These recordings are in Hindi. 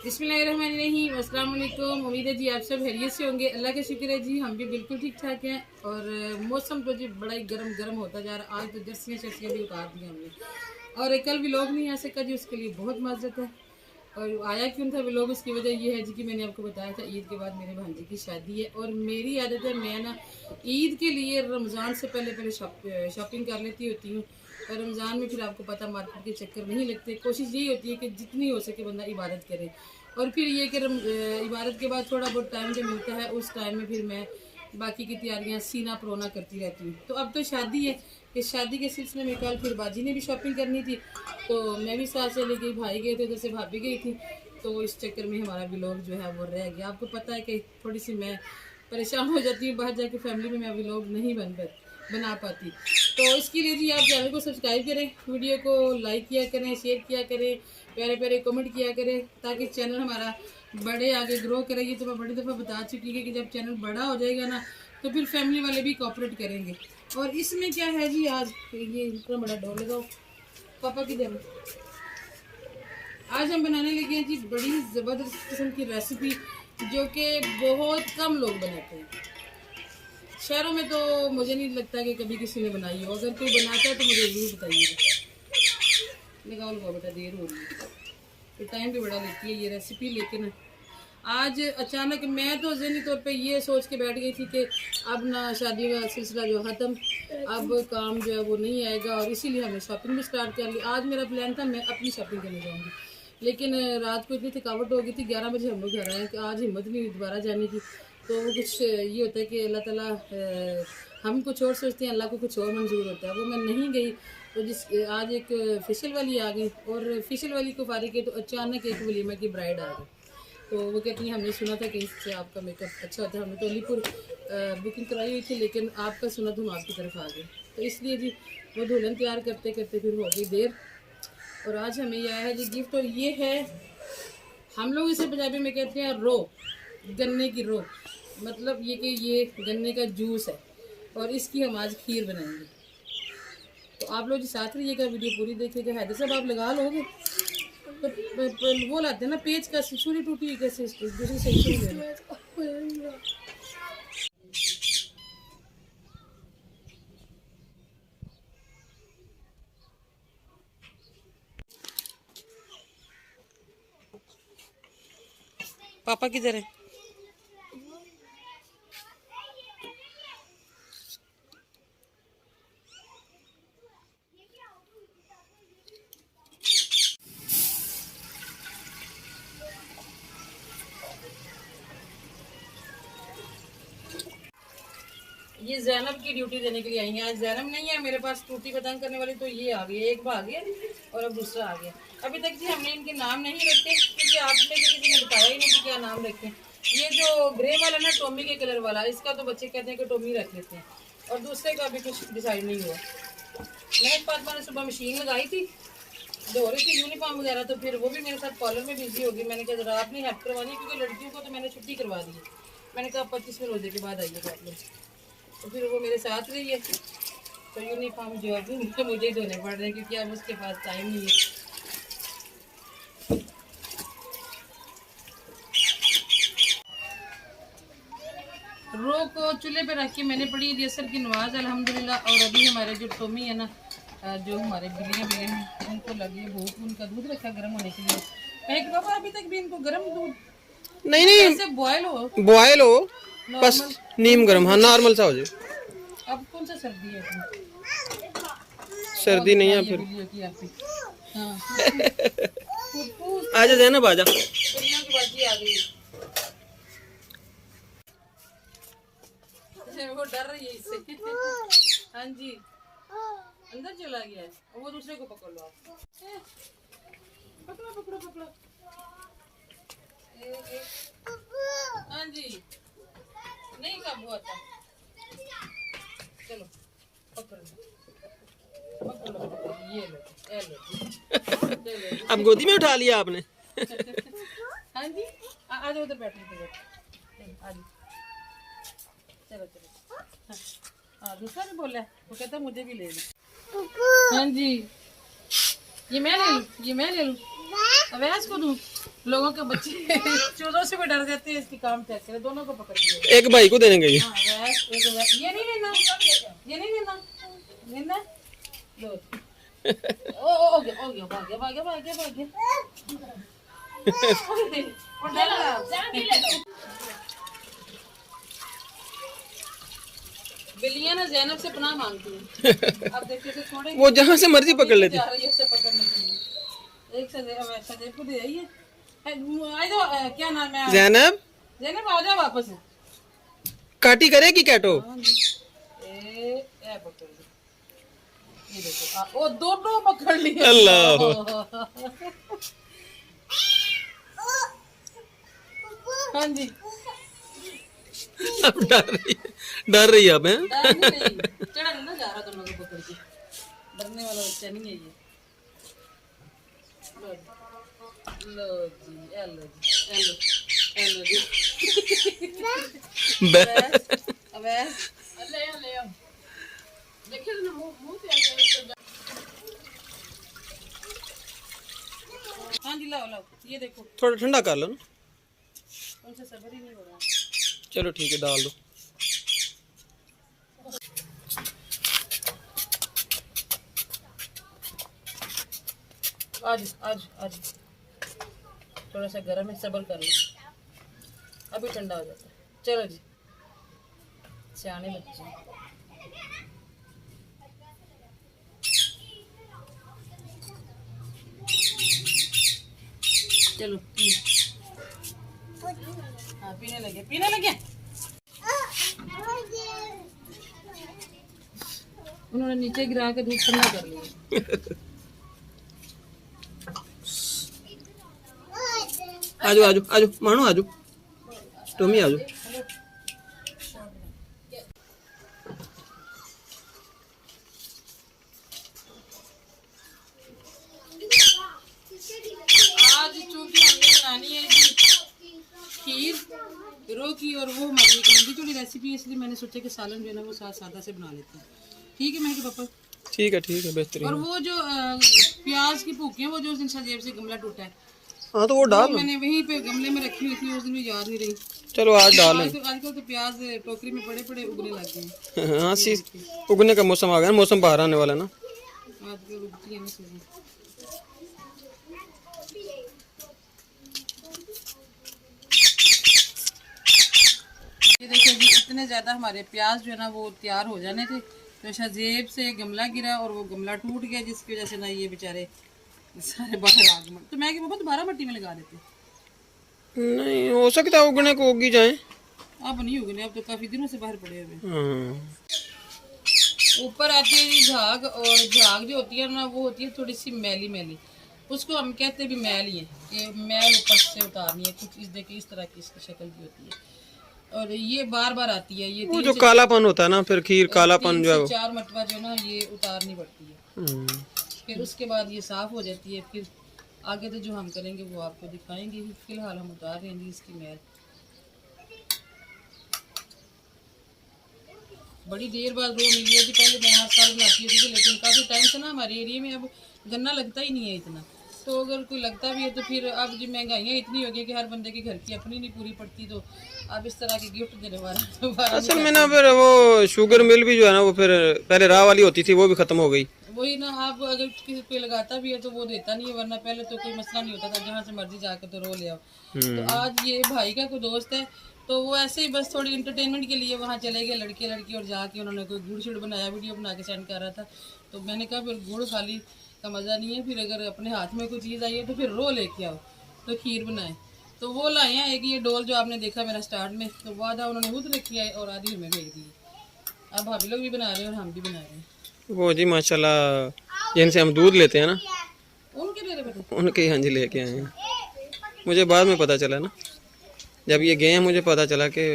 बिस्मिल्लाहिर्रहमानिर्रहीम, अस्सलाम वालेकुम। उम्मीद है जी आप सब खैरियत से होंगे। अल्लाह का शुक्र है जी, हम भी बिल्कुल ठीक ठाक हैं। और मौसम तो जी बड़ा ही गर्म गर्म होता जा रहा है। आज तो जर्सियाँ शर्सियाँ भी उतार दी हमने। और कल व्लॉग नहीं आ सका जी, उसके लिए बहुत माजरत है। और आया क्यों था व्लॉग, उसकी वजह ये है जी कि मैंने आपको बताया था ईद के बाद मेरे भांजे की शादी है। और मेरी आदत है, मैं ना ईद के लिए रमज़ान से पहले पहले शॉपिंग कर लेती होती हूँ। और रमज़ान में फिर आपको पता मार्केट के चक्कर नहीं लगते। कोशिश यही होती है कि जितनी हो सके बंदा इबादत करे। और फिर ये कि इबादत के बाद थोड़ा बहुत टाइम जो मिलता है, उस टाइम में फिर मैं बाकी की तैयारियां सीना परोना करती रहती हूँ। तो अब तो शादी है, इस शादी के सिलसिले में कल फिर बाजी ने भी शॉपिंग करनी थी, तो मैं भी साथ चली गई। भाई गए थे, जैसे भाभी गई थी। तो इस चक्कर में हमारा व्लॉग जो है वो रह गया। आपको पता है कि थोड़ी सी मैं परेशान हो जाती हूँ बाहर जाके, फैमिली में मैं व्लॉग नहीं बना पाती। तो इसके लिए जी आप चैनल को सब्सक्राइब करें, वीडियो को लाइक किया करें, शेयर किया करें, प्यारे प्यारे कमेंट किया करें, ताकि चैनल हमारा बड़े आगे ग्रो करेगी। तो मैं बड़ी दफ़ा बता चुकी है कि जब चैनल बड़ा हो जाएगा ना, तो फिर फैमिली वाले भी कोऑपरेट करेंगे। और इसमें क्या है जी, आज ये इतना बड़ा डोर लगाओ पापा की जब आज हम बनाने लगे हैं जी बड़ी ज़बरदस्त किस्म की रेसिपी, जो कि बहुत कम लोग बनाते हैं। शहरों में तो मुझे नहीं लगता कि कभी किसी ने बनाई हो। अगर कोई बनाता है तो मुझे ज़रूर बताइएगा। लगाओ लगाओ बेटा, देर हो रही है, तो टाइम भी बड़ा लेती है ये रेसिपी। लेकिन आज अचानक मैं तो ज़हनी तौर पे ये सोच के बैठ गई थी कि अब ना शादी का सिलसिला जो ख़त्म, अब काम जो है वो नहीं आएगा। और इसीलिए हमने शॉपिंग भी स्टार्ट कर ली। आज मेरा प्लान था मैं अपनी शॉपिंग करने जाऊँगी, लेकिन रात को इतनी थकावट हो गई थी, 11 बजे हम लोग घर आए कि आज हिम्मत नहीं हुई दोबारा जाने की। तो वो कुछ ये होता है कि अल्लाह ताला, हम कुछ और सोचते हैं, अल्लाह को कुछ और मंजूर होता है। वो मैं नहीं गई। तो आज एक फेशियल वाली आ गई, और फेशियल वाली को फारिग है तो अचानक एक वलीमा की ब्राइड आ गई। तो वो कहती हैं हमने सुना था कि इससे आपका मेकअप अच्छा होता है। हमने तो अलीपुर बुकिंग कराई हुई थी, लेकिन आपका सुना तो हम आपकी तरफ आ गए। तो इसलिए जी वो दुल्हन तैयार करते करते फिर हो गई देर। और आज हमें ये आया है जी गिफ्ट, और ये है, हम लोग इसे पंजाबी में कहते हैं रो, गन्ने की रो। मतलब ये कि ये गन्ने का जूस है, और इसकी हम आज खीर बनाएंगे। तो आप लोग जी साथ रहिएगा, वीडियो पूरी देखिएगा। हैदर साहब आप लगा लोगे तो वो लाते हैं ना पेज का, छुरी टूटी हुई कैसे दूसरी सही है। पापा किधर है? ये जैनब की ड्यूटी देने के लिए आई है। आज जैनब नहीं है मेरे पास, टूटी पतंग करने वाली। तो ये आ गई, एक भाग गया और अब दूसरा आ गया। अभी तक जी हमने इनके नाम नहीं रखे, क्योंकि आप में से किसी ने बताया ही नहीं कि क्या नाम रखें। ये जो ग्रे वाला ना, टॉमी के कलर वाला, इसका तो बच्चे कहते हैं कि टॉमी रख लेते हैं। और दूसरे का अभी कुछ डिसाइड नहीं हुआ। महक फातिमा ने सुबह मशीन लगाई थी, धो रही थी यूनिफॉर्म वगैरह, तो फिर वो भी मेरे साथ कॉलर में बिजी होगी। मैंने कहा जरा आपने हेल्प करवानी, क्योंकि लड़कियों को तो मैंने छुट्टी करवा दी है। मैंने कहा 25वें रोजे के बाद आइएगा आप लोग। तो फिर वो मेरे साथ रही है। तो यूनिफॉर्म जो है तो मुझे ही धोने पड़ रहे हैं, क्योंकि अब उसके पास टाइम नहीं है। रो को चूल्हे पे रख के मैंने पढ़ी थी असर की नमाज अल्हम्दुलिल्लाह। और अभी हमारे जो टोमी है ना, जो हमारे बिल्लियाँ हैं, उनको लगी भूख, उनका दूध रखा गर्म होने के लिए। एक बाबा अभी तक भी इनको गर्म दूध नहीं ऐसे बॉयल हो बस, नीम गर्म, हाँ नॉर्मल सा हो जाए। अब कौन सा सर्दी है अपनी? सर्दी नहीं है फिर। हाँ आजा जैनब आजा। आ गई, वो डर रही है इससे। हाँ जी, अंदर चला गया है। वो दूसरे को पकड़ लो आप, पकड़ो पकड़ो पकड़ो। हाँ जी, नहीं काबू आता। चलो पकड़ लो, ये लो। अब गोदी में उठा लिया आपने। हाँ जी, आज उधर बैठने आज चलो चलो। हाँ दूसरा भी बोला, वो कहता मुझे भी ले लो। हाँ जी, ये मैं ले लूँ, ये मैं ले लूँ, अवैस को दूँ। लोगों के बच्चे चूजों से भी डर जाते हैं, इसकी काम चेक करें, दोनों को पकड़ लिया। एक भाई को देने गई। हाँ, ये नहीं लेना, ये नहीं लेना, लेना लो। ओ गया, हो गया, भाग गया, भाग गया, भाग गया, भाग गया। वो डर रहा। बिल्लियां ना ज़ैनब से पनाह मांगती हैं। अब देखिए से छोड़े, वो जहाँ से मर्जी पकड़ लेती। जा रही है उसे पकड़ने के लिए। एक सदैव को दे आई है। आई दो, क्या नाम है? ज़ैनब, ज़ैनब आ जाओ वापस। काटी करेगी कैटो। ए पकड़ ली। ये देखो, वो दोनों पकड़ लिए। अल्लाह, हाँ जी, अब डर रही है अब हैं? डर नहीं, चढ़ा नहीं ना जा रहा दोनों को पकड़ के, डरने वाला बच्चा नहीं है ये। लो जी, ए लो जी, ए लो, ए लो जी। अबे ले आओ, ले आओ, देखिए ना मुंह पे आ गया। हाँ जी, लाओ लाओ, ये देखो। थोड़ा ठंडा कर लो ना। उनसे सब्र ही नहीं हो रहा। चलो ठीक है, डाल दो। आज आज आज थोड़ा सा गर्म है, सब्र कर लो, अभी ठंडा हो जाता है। चलो जी, सियाने बच्चे। चलो हाँ, पीने लगे, पीने लगे। उन्होंने नीचे गिरा के दूध ठंडा कर लिया। आजो आजो आजो मानो, आजो टोमी, आजो। आज चूंकि हमने बनानी है जी खीर रो की, और वो हमारी एक लंबी चौड़ी रेसिपी, इसलिए मैंने सोचा कि सालन जो है ना वो सादा से बना लेते हैं। ठीक है मैं कि पापा? ठीक है, बेहतरीन। और वो जो प्याज की भूखी है, वो जो उस दिन सजेब से गमला टूटा है, हाँ तो वो डाल, मैंने वहीं पे गमले में रखी हुई थी, उस दिन में याद नहीं रही। चलो आज डाल। आजकल तो प्याज टोकरी में पड़े पड़े उगने लग गए हैं। हाँ सी, उगने का मौसम आ गया, मौसम बाहर आने वाला ना। आजकल उगती है ना सब्जी। ये देखिए जी, इतने ज़्यादा हमारे प्याज जो है ना वो तैयार हो जाने थे, तो शजेब से गमला गिरा और वो गमला टूट गया, जिसकी वजह से ना ये बेचारे सारे बाहर आ गए। तो मैं कि पापा दोबारा मिट्टी में लगा देते। नहीं हो सकता उगने को उगी जाए। अब नहीं उगने, अब तो काफ़ी दिनों से बाहर पड़े हुए। हाँ। ऊपर आती है जी झाग, और झाग जो होती है ना वो होती है थोड़ी सी मैली मैली, उसको हम कहते भी मैल ही है। ये मैल ऊपर से उतारनी है, कुछ इस देखिए इस तरह की इसकी शक्ल की होती है, और ये बार बार आती है। ये वो जो कालापन होता है ना, फिर खीर कालापन जो है 4 मरतबा जो है ना ये उतारनी पड़ती है, फिर उसके बाद ये साफ हो जाती है। फिर आगे तो जो हम करेंगे वो आपको दिखाएंगे। फिलहाल हम उतार रहे हैं इसकी मैल। बड़ी देर बाद रो मिली है जी, पहले मैं हर साल बनाती थी, लेकिन काफ़ी टाइम से ना हमारे एरिया में अब गन्ना लगता ही नहीं है इतना, तो अगर कोई लगता भी है तो फिर अब जी महंगाइयाँ इतनी हो गई कि हर बंदे के घर की अपनी नहीं पूरी पड़ती, तो अब इस तरह के गिफ्ट देने वाला असल में ना फिर वो शुगर मिल भी जो है ना वो फिर पहले राह वाली होती थी, वो भी खत्म हो गई। वही ना, आप अगर किसी पे लगाता भी है तो वो देता नहीं है, वरना पहले तो कोई मसला नहीं होता था, जहाँ से मर्जी जाकर तो रो ले आओ। तो आज ये भाई का कोई दोस्त है, तो वो ऐसे ही बस थोड़ी इंटरटेनमेंट के लिए वहाँ चले गए लड़के लड़की, और जाके उन्होंने कोई गुड़ शुड़ बनाया, वीडियो बना के सेंड कर रहा था। तो मैंने कहा फिर गुड़ खाली का मज़ा नहीं है, फिर अगर अपने हाथ में कोई चीज़ आई है तो फिर रो लेके आओ, तो खीर बनाए। तो वो लाए हैं एक ये डोल जो आपने देखा मेरा स्टार्ट में, तो वो आधा उन्होंने खुद रखी है और आधी हमें भेज दी। अब भाभी लोग भी बना रहे हैं और हम भी बना रहे हैं। वो जी माशाल्लाह, जिनसे हम दूध लेते हैं ना, उनके ले रहे बेटे, उनके यहाँ जी लेके आए हैं। मुझे बाद में पता चला ना, जब ये गए हैं मुझे पता चला कि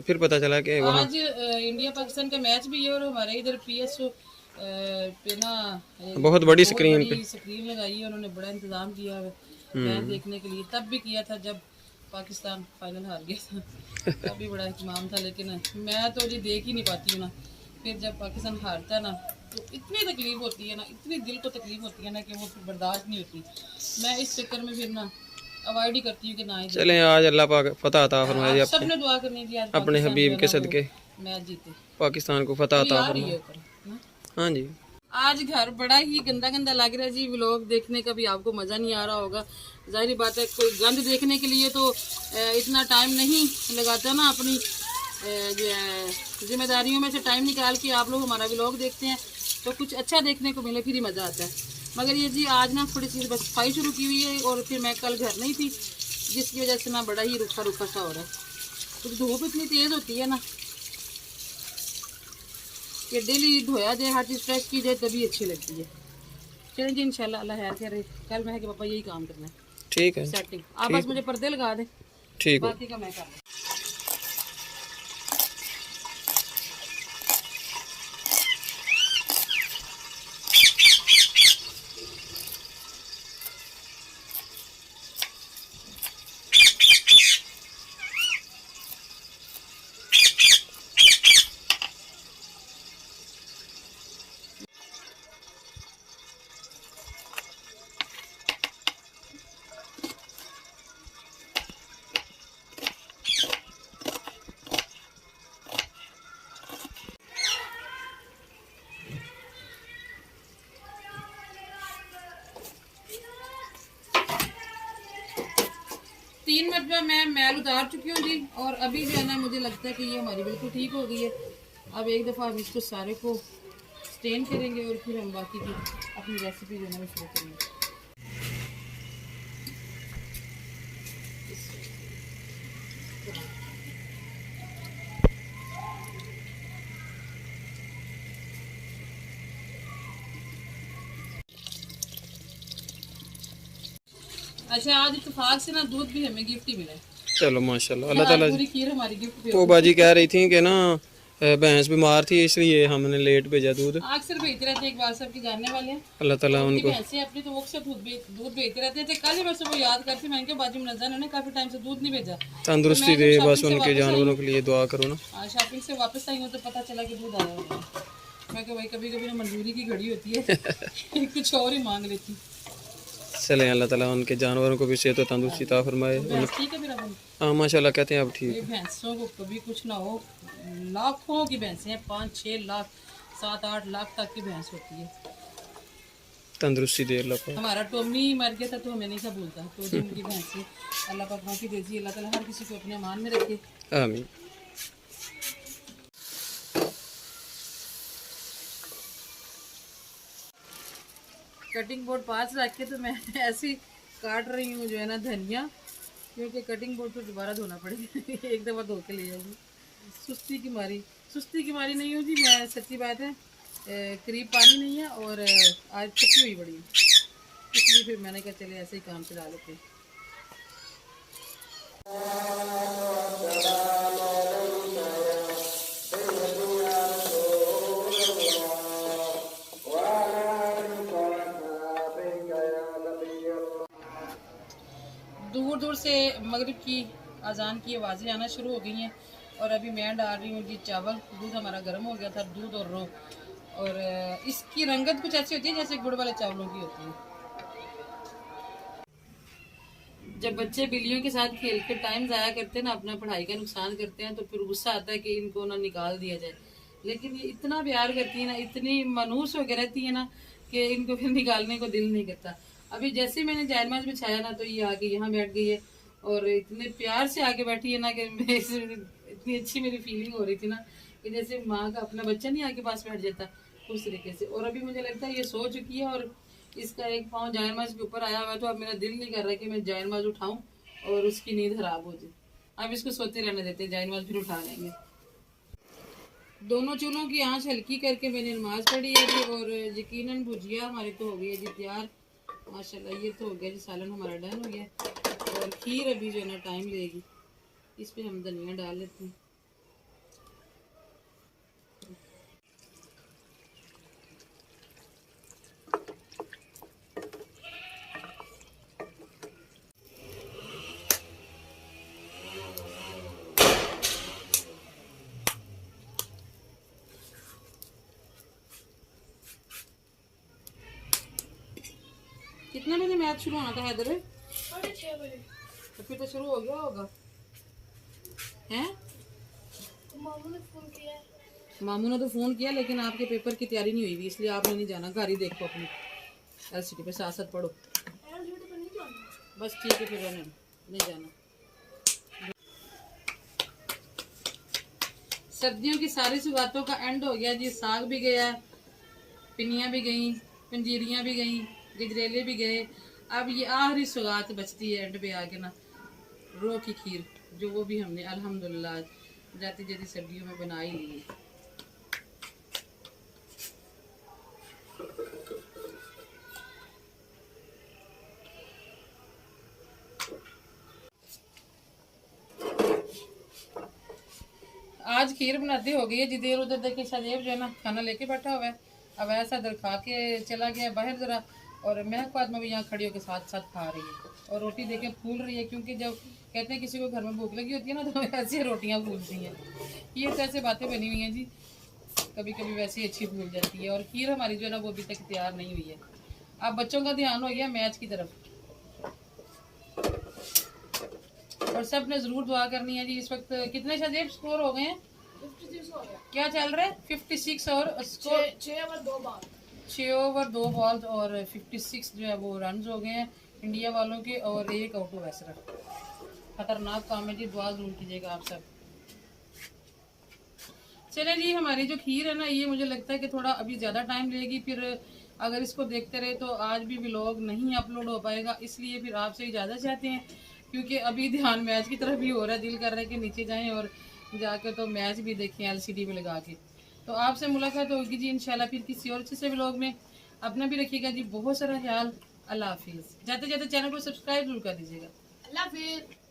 फिर पता चला कि वहाँ आज इंडिया पाकिस्तान का मैच भी है, और हमारे इधर PSO पे ना बहुत बड़ी स्क्रीन पे स्क्रीन लगाई है, उन्होंने बड़ा इंतजाम किया है मैच देखने के लिए। तब भी किया था जब पाकिस्तान फाइनल हार गया था, तब भी बड़ा इंतजाम था, लेकिन मैं तो जी देख ही नहीं पाती हूँ ना। फिर जब पाकिस्तान हारता है ना तो इतनी तकलीफ होती है ना, इतनी दिल को तकलीफ होती है ना कि वो फिर बर्दाश्त नहीं होती। मैं इस चक्कर में फिर ना अवॉइड ही करती हूँ कि ना ही चलें आज अल्लाह पाक फतह अता फरमाए जी सबने दुआ करनी थी आज अपने पाकिस्तान हबीब जो है के ना वो सदके मैच जीते। पाकिस्तान को फतह अभी अता आ रही है फरमाए। ऊपर ना। हाँ जी। आज घर बड़ा ही गंदा गंदा लग रहा है जी। व्लॉग देखने का भी आपको मज़ा नहीं आ रहा होगा। जाहिर बात है कोई गंद देखने के लिए तो इतना टाइम नहीं लगाता ना। अपनी जो है जिम्मेदारियों में से टाइम निकाल के आप लोग हमारा व्लॉग देखते हैं तो कुछ अच्छा देखने को मिले फिर ही मज़ा आता है। मगर ये जी आज ना थोड़ी सी बस सफाई शुरू की हुई है और फिर मैं कल घर नहीं थी जिसकी वजह से ना बड़ा ही रुखा रुखा सा हो रहा है। तो धूप इतनी तेज़ होती है ना कि डेली धोया जाए, हर चीज़ फ्रेश की जाए तभी अच्छी लगती है। चलें जी इंशाल्लाह अल्लाह खैर करे। कल मैं कि पापा यही काम करना है ठीक है सेटिंग। आप बस मुझे पर्दे लगा दें, ठीक हो। बाकी का मैं कर लूँ। 3 मरतबा मैं मैल उतार चुकी हूँ जी। और अभी जो है ना मुझे लगता है कि ये हमारी बिल्कुल ठीक हो गई है। अब एक दफ़ा हम इसको सारे को स्टेन करेंगे और फिर हम बाकी की अपनी रेसिपी जो है ना वो शुरू करेंगे। अच्छा आज इत्तेफाक से ना दूध भी हमें गिफ्ट ही मिला है। चलो माशाल्लाह अल्लाह ताला। पूरी खीर हमारी गिफ्ट वो बाजी कह रही थी कि ना भैंस बीमार थी इसलिए हमने लेट भेजा दूध। अक्सर भेजते रहते हैं, इकबाल साहब के जानने वाले हैं। अल्लाह ताला उनकी उनको भैंसें अपनी तो वो अक्सर दूध भेजते रहते हैं। कल ही मैं सुबह याद करती मैंने कहा बाजी मुनज़्ज़न ने काफ़ी टाइम से दूध नहीं भेजा। तंदुरुस्ती दे बस उनके जानवरों के लिए दुआ करो ना। शॉपिंग से वापस आई हूँ तो पता चला कि दूध आया हुआ है। मैं कहा भाई कभी कभी ना मंजूरी की घड़ी होती है कुछ और ही मांग लेती। चले अल्लाह ताला उनके जानवरों को भी सेहत और तंदुरुस्ती अता फरमाए। ठीक है मेरा बन। हाँ माशाल्लाह कहते हैं अब ठीक ये भैंसों को कभी कुछ ना हो। लाखों की भैंसें हैं, 5-6 लाख 7-8 लाख तक की भैंस होती है। तंदुरुस्ती दे अल्लाह पाक। हमारा टोमी मर गया था तो हमें नहीं था भूलता। तो जो उनकी भैंसें अल्लाह पाक माफी दे दी। अल्लाह ताला हर किसी को अपने अमान में रखे। आमीन। कटिंग बोर्ड पास रख के तो मैं ऐसी काट रही हूँ जो है ना धनिया, क्योंकि कटिंग बोर्ड तो दोबारा धोना पड़ेगा एक दफ़ा धो के ले जाऊँगी। सुस्ती की मारी नहीं हूँ जी मैं, सच्ची बात है। करीब पानी नहीं है और आज थकी हुई बड़ी है इसलिए फिर मैंने कहा चले ऐसे ही काम चला लेते हैं। दूर दूर से मगरिब की अजान की आवाज़ें आना शुरू हो गई हैं और अभी मैं डाल रही हूँ जी चावल। दूध हमारा गर्म हो गया था, दूध और रो। और इसकी रंगत कुछ ऐसी होती है जैसे गुड़ वाले चावलों की होती है। जब बच्चे बिल्लियों के साथ खेल के टाइम ज़ाया करते हैं ना, अपना पढ़ाई का नुकसान करते हैं, तो फिर गुस्सा आता है कि इनको ना निकाल दिया जाए। लेकिन ये इतना प्यार करती है ना, इतनी मनूस होकर रहती है ना कि इनको फिर निकालने को दिल नहीं करता। अभी जैसे मैंने जायनमाज बिछाया ना तो ये आके यहाँ बैठ गई है और इतने प्यार से आके बैठी है ना कि इतनी अच्छी मेरी फीलिंग हो रही थी ना कि जैसे माँ का अपना बच्चा नहीं आके पास बैठ जाता उस तरीके से। और अभी मुझे लगता है ये सो चुकी है और इसका एक पाँव जायनमाज के ऊपर आया हुआ है, तो अब मेरा दिल नहीं कर रहा कि मैं जायनमाज उठाऊं और उसकी नींद खराब हो जाए। अब इसको सोते रहने देते हैं, जायनमाज फिर उठा लेंगे। दोनों चूल्हों की आंच हल्की करके मैंने नमाज पढ़ी है जी और यकीनन भुजिया हमारी तो हो गई है जी तैयार माशाल्लाह। ये तो हो गया जी, सालन हमारा डन हो गया और खीर अभी जो है ना टाइम लेगी। इस पर हम धनिया डाल लेते हैं। कितने बजे मैच शुरू होना था हैदर? 6:30 बजे। तो फिर तो शुरू हो गया होगा हैं? मामू ने फोन किया है। मामू ने तो फोन किया, लेकिन आपके पेपर की तैयारी नहीं हुई हुई, इसलिए आपने नहीं जाना। घर ही देखो अपनी LCD पे, साथ साथ पढ़ो। LCD पे नहीं जाना। बस ठीक है, फिर रहने दो, नहीं जाना। सर्दियों की सारी सौगातों का एंड हो गया जी। साग भी गया, पिनियाँ भी गई, पंजीरियाँ भी गई, गजरेले भी गए। अब ये आखिरी सौगात बचती है एंड पे आके ना, रो की खीर, जो वो भी हमने अल्हम्दुलिल्लाह जाती जाती सर्दियों में बना ही ली है। आज खीर बनाती हो गई है जी। देर उधर देखिए शादेब जो है ना खाना लेके बैठा हुआ है। अब ऐसा दर खा के चला गया बाहर ज़रा, और महक फातिमा भी यहाँ खड़ी होकर साथ साथ खा रही है, और रोटी देखे फूल रही है। क्योंकि जब कहते हैं किसी को घर में भूख लगी होती है ना, तो ऐसी रोटियाँ फूलती हैं। ये तो ऐसे बातें बनी हुई हैं जी, कभी कभी वैसे ही अच्छी फूल जाती है। और खीर हमारी जो है ना वो अभी तक तैयार नहीं हुई है। अब बच्चों का ध्यान हो गया मैच की तरफ, और सब ने ज़रूर दुआ करनी है जी। इस वक्त कितने शादेब स्कोर हो गए हैं? 56 हो गया। क्या चल रहा है? 56 और score 6 over 2 ball. 6 over 2 ball और 56 जो है वो रन हो गए हैं इंडिया वालों के, और 1 आउट हुआ है सिर्फ। खतरनाक काम है जी, दुआ जरूर कीजिएगा आप सब। चले जी, हमारी जो खीर है ना, ये मुझे लगता है कि थोड़ा अभी ज़्यादा टाइम लेगी। फिर अगर इसको देखते रहे तो आज भी व्लॉग नहीं अपलोड हो पाएगा, इसलिए फिर आपसे इजाज़त चाहते हैं। क्योंकि अभी ध्यान मैच की तरफ भी हो रहा है, दिल कर रहा है कि नीचे जाएं और जाके तो मैच भी देखें LCD में लगा के। तो आपसे मुलाकात होगी जी इंशाल्लाह फिर किसी और अच्छे से व्लॉग में। अपना भी रखिएगा जी बहुत सारा ख्याल। अल्लाह हाफिज़। जाते जाते चैनल को सब्सक्राइब जरूर कर दीजिएगा। अल्लाह हाफिज़।